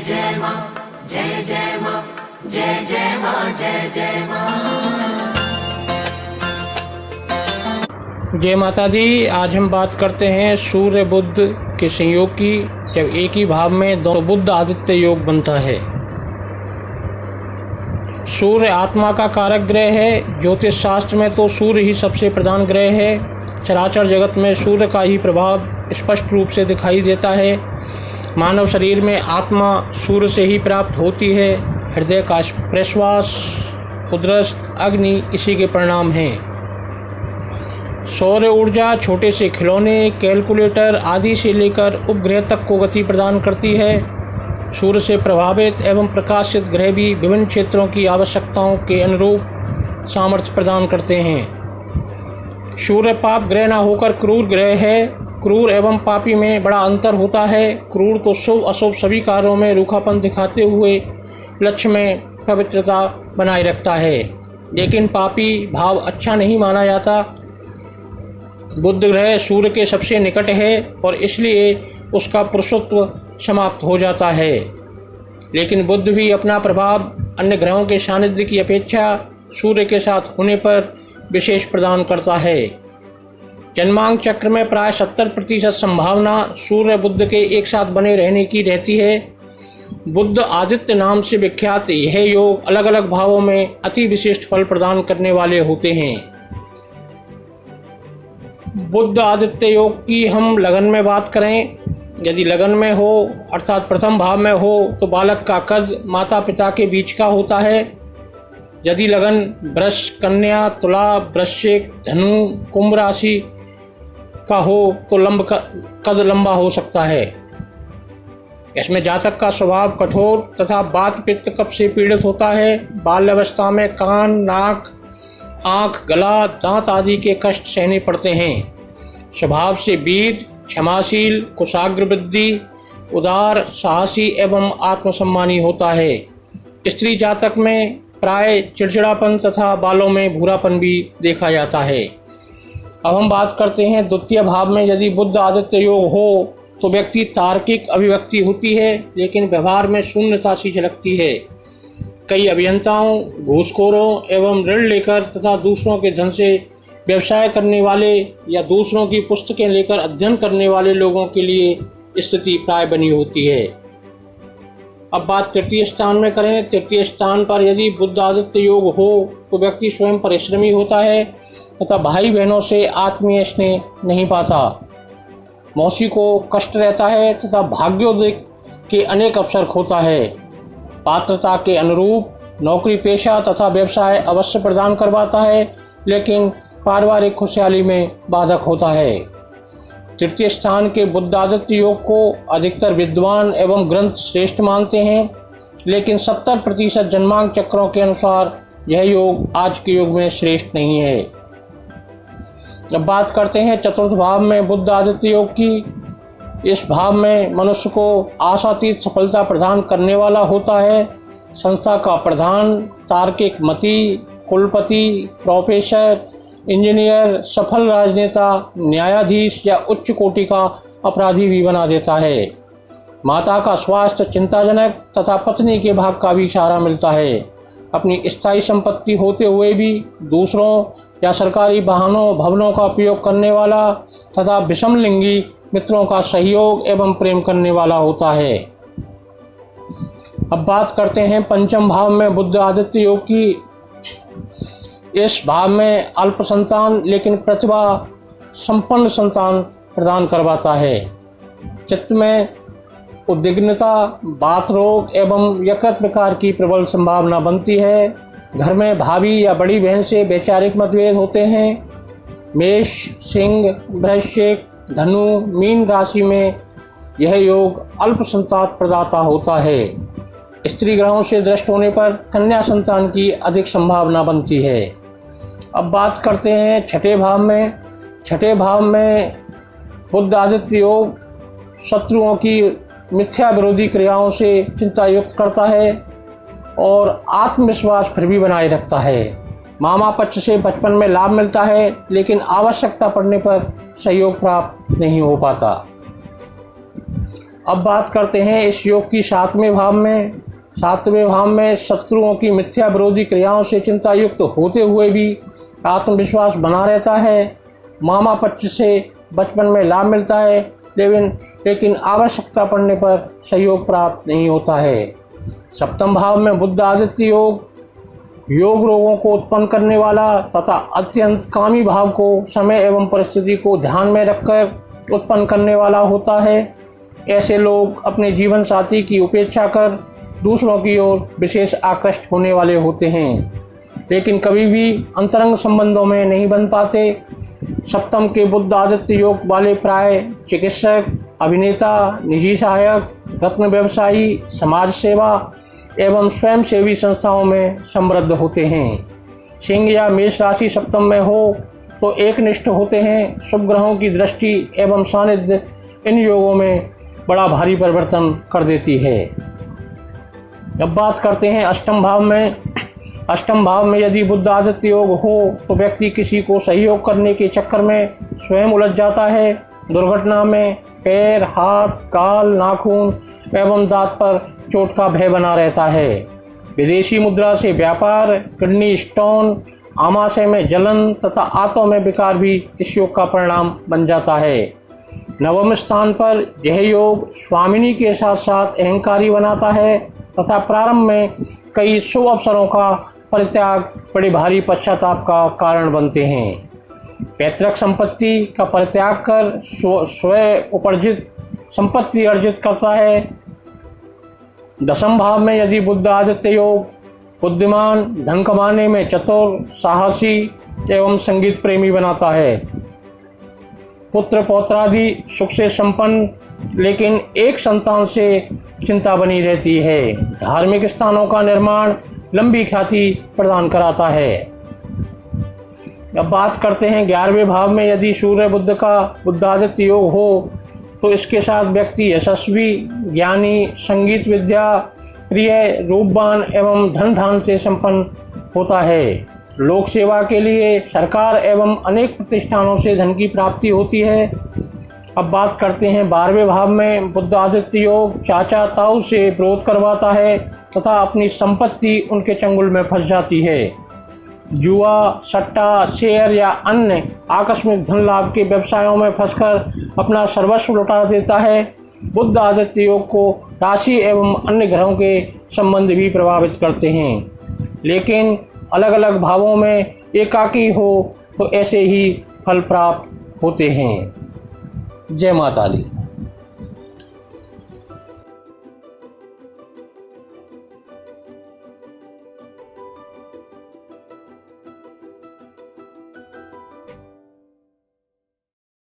जय माँ, जय जय माँ, जय जय माँ, जय जय माँ। जय माता दी। आज हम बात करते हैं सूर्य बुध के संयोग की। जब एक ही भाव में दो बुध आदित्य योग बनता है। सूर्य आत्मा का कारक ग्रह है। ज्योतिष शास्त्र में तो सूर्य ही सबसे प्रधान ग्रह है। चराचर जगत में सूर्य का ही प्रभाव स्पष्ट रूप से दिखाई देता है। मानव शरीर में आत्मा सूर्य से ही प्राप्त होती है। हृदय का प्रश्वास, उदरस्थ, अग्नि इसी के परिणाम हैं। सौर ऊर्जा छोटे से खिलौने, कैलकुलेटर आदि से लेकर उपग्रह तक को गति प्रदान करती है। सूर्य से प्रभावित एवं प्रकाशित ग्रह भी विभिन्न क्षेत्रों की आवश्यकताओं के अनुरूप सामर्थ्य प्रदान करते हैं। सूर्य पाप ग्रह न होकर क्रूर ग्रह है। क्रूर एवं पापी में बड़ा अंतर होता है। क्रूर तो शुभ अशुभ सभी कार्यों में रूखापन दिखाते हुए लक्ष्य में पवित्रता बनाए रखता है, लेकिन पापी भाव अच्छा नहीं माना जाता। बुध ग्रह सूर्य के सबसे निकट है और इसलिए उसका पुरुषत्व समाप्त हो जाता है, लेकिन बुध भी अपना प्रभाव अन्य ग्रहों के सानिध्य की अपेक्षा सूर्य के साथ होने पर विशेष प्रदान करता है। जन्मांक चक्र में प्राय 70% संभावना सूर्य बुध के एक साथ बने रहने की रहती है। बुध आदित्य नाम से विख्यात यह योग अलग अलग भावों में अति विशिष्ट फल प्रदान करने वाले होते हैं। बुध आदित्य योग की हम लगन में बात करें, यदि लगन में हो अर्थात प्रथम भाव में हो तो बालक का कद माता पिता के बीच का होता है। यदि लगन वृष, कन्या, तुला, वृश्चिक, धनु, कुंभ राशि का हो तो कद लंबा हो सकता है। इसमें जातक का स्वभाव कठोर तथा वात पित्त कफ से पीड़ित होता है। बाल्यावस्था में कान, नाक, आँख, गला, दांत आदि के कष्ट सहने पड़ते हैं। स्वभाव से वीर, क्षमाशील, कुशाग्र बुद्धि, उदार, साहसी एवं आत्मसम्मानी होता है। स्त्री जातक में प्राय चिड़चिड़ापन तथा बालों में भूरापन भी देखा जाता है। अब हम बात करते हैं द्वितीय भाव में यदि बुध आदित्य योग हो तो व्यक्ति तार्किक अभिव्यक्ति होती है, लेकिन व्यवहार में शून्यता सी झलकती है। कई अभियंताओं, घूसखोरों एवं ऋण लेकर तथा दूसरों के धन से व्यवसाय करने वाले या दूसरों की पुस्तकें लेकर अध्ययन करने वाले लोगों के लिए स्थिति प्राय बनी होती है। अब बात तृतीय स्थान में करें। तृतीय स्थान पर यदि बुध आदित्य योग हो तो व्यक्ति स्वयं परिश्रमी होता है तथा भाई बहनों से आत्मीय स्नेह नहीं पाता। मौसी को कष्ट रहता है तथा भाग्योदय के अनेक अवसर खोता है। पात्रता के अनुरूप नौकरी पेशा तथा व्यवसाय अवश्य प्रदान करवाता है, लेकिन पारिवारिक खुशहाली में बाधक होता है। तृतीय स्थान के बुध आदित्य योग को अधिकतर विद्वान एवं ग्रंथ श्रेष्ठ मानते हैं, लेकिन 70% जन्मांक चक्रों के अनुसार यह योग आज के युग में श्रेष्ठ नहीं है। अब बात करते हैं चतुर्थ भाव में बुध आदित्य योग की। इस भाव में मनुष्य को आशातीत सफलता प्रदान करने वाला होता है। संस्था का प्रधान, तार्किक मति, कुलपति, प्रोफेसर, इंजीनियर, सफल राजनेता, न्यायाधीश या उच्च कोटि का अपराधी भी बना देता है। माता का स्वास्थ्य चिंताजनक तथा पत्नी के भाग का भी सहारा मिलता है। अपनी स्थायी संपत्ति होते हुए भी दूसरों या सरकारी वाहनों भवनों का उपयोग करने वाला तथा विषमलिंगी मित्रों का सहयोग एवं प्रेम करने वाला होता है। अब बात करते हैं पंचम भाव में बुध आदित्य योग की। इस भाव में अल्प संतान लेकिन प्रतिभा संपन्न संतान प्रदान करवाता है। चित्त में उद्विग्नता, बात रोग एवं यकृत विकार की प्रबल संभावना बनती है। घर में भाभी या बड़ी बहन से वैचारिक मतभेद होते हैं। मेष, सिंह, वृश्चिक, धनु, मीन राशि में यह योग अल्प संतान प्रदाता होता है। स्त्री ग्रहों से दृष्ट होने पर कन्या संतान की अधिक संभावना बनती है। अब बात करते हैं छठे भाव में। छठे भाव में बुध आदित्य योग शत्रुओं की मिथ्या विरोधी क्रियाओं से चिंता युक्त करता है और आत्मविश्वास फिर भी बनाए रखता है। मामा पक्ष से बचपन में लाभ मिलता है, लेकिन आवश्यकता पड़ने पर सहयोग प्राप्त नहीं हो पाता। अब बात करते हैं इस योग की सातवें भाव में। सातवें भाव में शत्रुओं की मिथ्या विरोधी क्रियाओं से चिंता युक्त होते हुए भी आत्मविश्वास बना रहता है। मामा पक्ष से बचपन में लाभ मिलता है, लेकिन आवश्यकता पड़ने पर सहयोग प्राप्त नहीं होता है। सप्तम भाव में बुध आदित्य योग रोगों को उत्पन्न करने वाला तथा अत्यंत कामी भाव को समय एवं परिस्थिति को ध्यान में रखकर उत्पन्न करने वाला होता है। ऐसे लोग अपने जीवन साथी की उपेक्षा कर दूसरों की ओर विशेष आकृष्ट होने वाले होते हैं, लेकिन कभी भी अंतरंग संबंधों में नहीं बन पाते। सप्तम के बुध आदित्य योग वाले प्राय चिकित्सक, अभिनेता, निजी सहायक, रत्न व्यवसायी, समाज सेवा एवं स्वयंसेवी संस्थाओं में समृद्ध होते हैं। सिंह या मेष राशि सप्तम में हो तो एकनिष्ठ होते हैं। शुभ ग्रहों की दृष्टि एवं सानिध्य इन योगों में बड़ा भारी परिवर्तन कर देती है। अब बात करते हैं अष्टम भाव में। अष्टम भाव में यदि बुध आदित्य योग हो तो व्यक्ति किसी को सहयोग करने के चक्कर में स्वयं उलझ जाता है। दुर्घटना में पैर, हाथ, गाल, नाखून एवं दांत पर चोट का भय बना रहता है। विदेशी मुद्रा से व्यापार, किडनी स्टोन, आमाशय में जलन तथा आंतों में विकार भी इस योग का परिणाम बन जाता है। नवम स्थान पर यह योग स्वामिनी के साथ साथ अहंकारी बनाता है तथा प्रारंभ में कई शुभ अवसरों का परित्याग बड़े भारी पश्चाताप का कारण बनते हैं। पैतृक संपत्ति का परित्याग कर स्वयं उपार्जित संपत्ति अर्जित करता है। दशम भाव में यदि बुध आदित्य योग बुद्धिमान, धन कमाने में चतुर, साहसी एवं संगीत प्रेमी बनाता है। पुत्र पौत्रादि सुख से संपन्न, लेकिन एक संतान से चिंता बनी रहती है। धार्मिक स्थानों का निर्माण लंबी ख्याति प्रदान कराता है। अब बात करते हैं 11वें भाव में यदि सूर्य बुध का बुध आदित्य योग हो तो इसके साथ व्यक्ति यशस्वी, ज्ञानी, संगीत विद्या प्रिय, रूपवान एवं धन धान से संपन्न होता है। लोक सेवा के लिए सरकार एवं अनेक प्रतिष्ठानों से धन की प्राप्ति होती है। अब बात करते हैं 12वें भाव में बुध आदित्य योग चाचा ताऊ से विरोध करवाता है तथा अपनी संपत्ति उनके चंगुल में फंस जाती है। जुआ, सट्टा, शेयर या अन्य आकस्मिक धन लाभ के व्यवसायों में फंसकर अपना सर्वस्व लुटा देता है। बुध आदित्य योग को राशि एवं अन्य ग्रहों के संबंध भी प्रभावित करते हैं, लेकिन अलग अलग भावों में एकाकी हो तो ऐसे ही फल प्राप्त होते हैं। जय माता दी।